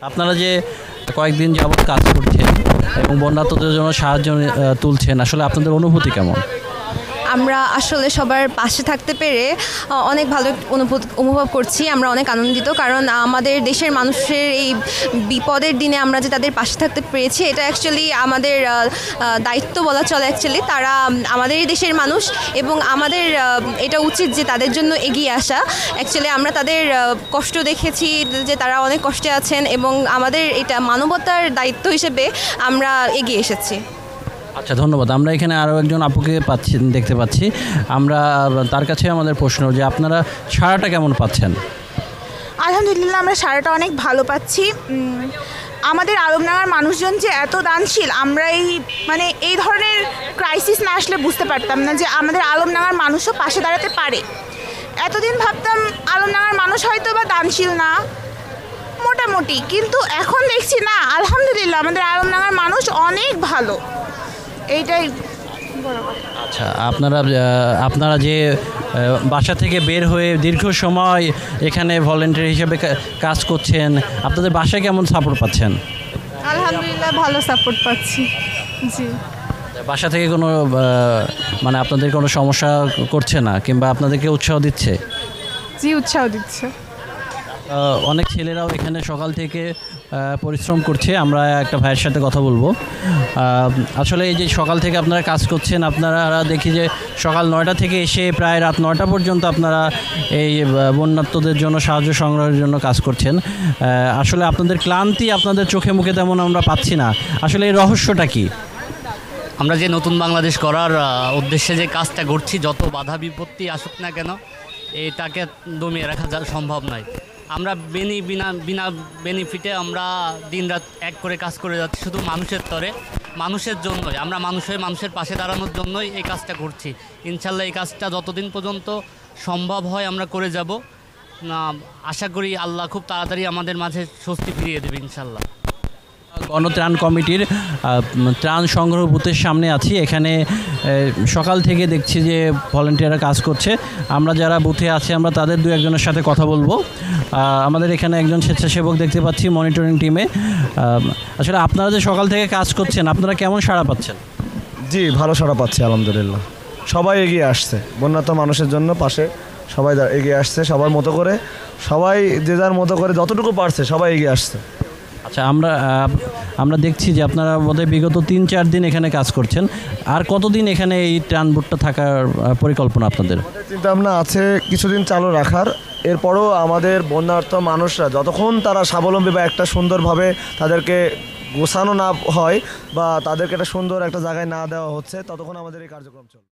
আপনারা যে কয়েকদিন যাবত কাজ করছেন এবং বন্যার্তদের জন্য সাহায্য তুলছেন, আসলে আপনাদের অনুভূতি কেমন? আমরা আসলে সবার পাশে থাকতে পেরে অনেক ভালো অনুভব করছি। আমরা অনেক আনন্দিত, কারণ আমাদের দেশের মানুষের এই বিপদের দিনে আমরা যে তাদের পাশে থাকতে পেরেছি, এটা অ্যাকচুয়ালি আমাদের দায়িত্ব বলা চলে। অ্যাকচুয়ালি তারা আমাদেরই দেশের মানুষ এবং আমাদের এটা উচিত যে তাদের জন্য এগিয়ে আসা। অ্যাকচুয়ালি আমরা তাদের কষ্ট দেখেছি যে তারা অনেক কষ্টে আছেন এবং আমাদের এটা মানবতার দায়িত্ব হিসেবে আমরা এগিয়ে এসেছি। আচ্ছা, ধন্যবাদ। আমরা এখানে আরও একজন আপুকে দেখতে পাচ্ছি। আমরা তার কাছে আমাদের প্রশ্ন যে আপনারা সাড়াটা কেমন পাচ্ছেন? আলহামদুলিল্লাহ, আমরা সাড়াটা অনেক ভালো পাচ্ছি। আমাদের আলমডাঙ্গার মানুষজন যে এত দানশীল, আমরা এই ধরনের ক্রাইসিস না আসলে বুঝতে পারতাম না যে আমাদের আলমডাঙ্গার মানুষও পাশে দাঁড়াতে পারে। এতদিন ভাবতাম আলমডাঙ্গার মানুষ হয়তো বা দানশীল না মোটামুটি, কিন্তু এখন দেখছি না, আলহামদুলিল্লাহ আমাদের আলমডাঙ্গার মানুষ অনেক ভালো। এইটাই বড় কথা। আচ্ছা, আপনারা যে বাসা থেকে বের হয়ে দীর্ঘ সময় এখানে ভলেন্টিয়ার হিসেবে কাজ করছেন, আপনাদের বাসায় কেমন সাপোর্ট পাচ্ছেন? আলহামদুলিল্লাহ ভালো সাপোর্ট পাচ্ছি। জি, বাসা থেকে কোনো আপনাদের কোনো সমস্যা করছে না কিংবা আপনাদেরকে উৎসাহ দিচ্ছে? জি, উৎসাহ দিচ্ছে। অনেক ছেলেরাও এখানে সকাল থেকে পরিশ্রম করছে। আমরা একটা ভাইয়ের সাথে কথা বলবো। আসলে এই যে সকাল থেকে আপনারা কাজ করছেন, আপনারা দেখি যে সকাল 9টা থেকে এসে প্রায় রাত 9টা পর্যন্ত আপনারা এই বন্যার্তদের জন্য সাহায্য সংগ্রহের জন্য কাজ করছেন। আসলে আপনাদের ক্লান্তি আপনাদের চোখে মুখে তেমন আমরা পাচ্ছি না। আসলে এই রহস্যটা কি? আমরা যে নতুন বাংলাদেশ করার উদ্দেশ্যে যে কাজটা করছি, যত বাধা বিপত্তি আসুক না কেন, এটাকে দমিয়ে রাখা সম্ভব নয়। আমরা বিনা বেনিফিটে আমরা দিনরাত এক করে কাজ করে যাচ্ছি শুধু মানুষের তরে, মানুষের জন্যই। আমরা মানুষের পাশে দাঁড়ানোর জন্যই এই কাজটা করছি। ইনশাল্লাহ এই কাজটা যতদিন পর্যন্ত সম্ভব হয় আমরা করে যাব। আশা করি আল্লাহ খুব তাড়াতাড়ি আমাদের মাঝে স্বস্তি ফিরিয়ে দেবে ইনশাল্লাহ। গণত্রাণ কমিটির ত্রাণ সংগ্রহ বুথের সামনে আছি। এখানে সকাল থেকে দেখছি যে ভলেন্টিয়াররা কাজ করছে। আমরা যারা বুথে আছি আমরা তাদের দু একজনের সাথে কথা বলবো। আমাদের এখানে একজন স্বেচ্ছাসেবক দেখতে পাচ্ছি মনিটরিং টিমে। আসলে আপনারা যে সকাল থেকে কাজ করছেন, আপনারা কেমন সাড়া পাচ্ছেন? জি, ভালো সাড়া পাচ্ছি আলহামদুলিল্লাহ। সবাই এগিয়ে আসছে, বন্যার্ত মানুষের জন্য পাশে সবাই এগিয়ে আসছে, সবার মতো করে, সবাই যে যার মতো করে যতটুকু পারছে সবাই এগিয়ে আসছে। আচ্ছা, আমরা দেখছি যে আপনারা বোধহয় বিগত 3-4 দিন এখানে কাজ করছেন। আর কতদিন এখানে এই ত্রাণ বুথটা থাকার পরিকল্পনা আপনাদের? চিন্তা ভাবনা আছে কিছুদিন চালু রাখার। এরপরও আমাদের বন্যার্ত মানুষরা যতক্ষণ তারা স্বাবলম্বী বা একটা সুন্দরভাবে তাদেরকে গোছানো না হয় বা তাদেরকে একটা সুন্দর একটা জায়গায় না দেওয়া হচ্ছে, ততক্ষণ আমাদের এই কার্যক্রম চলবে।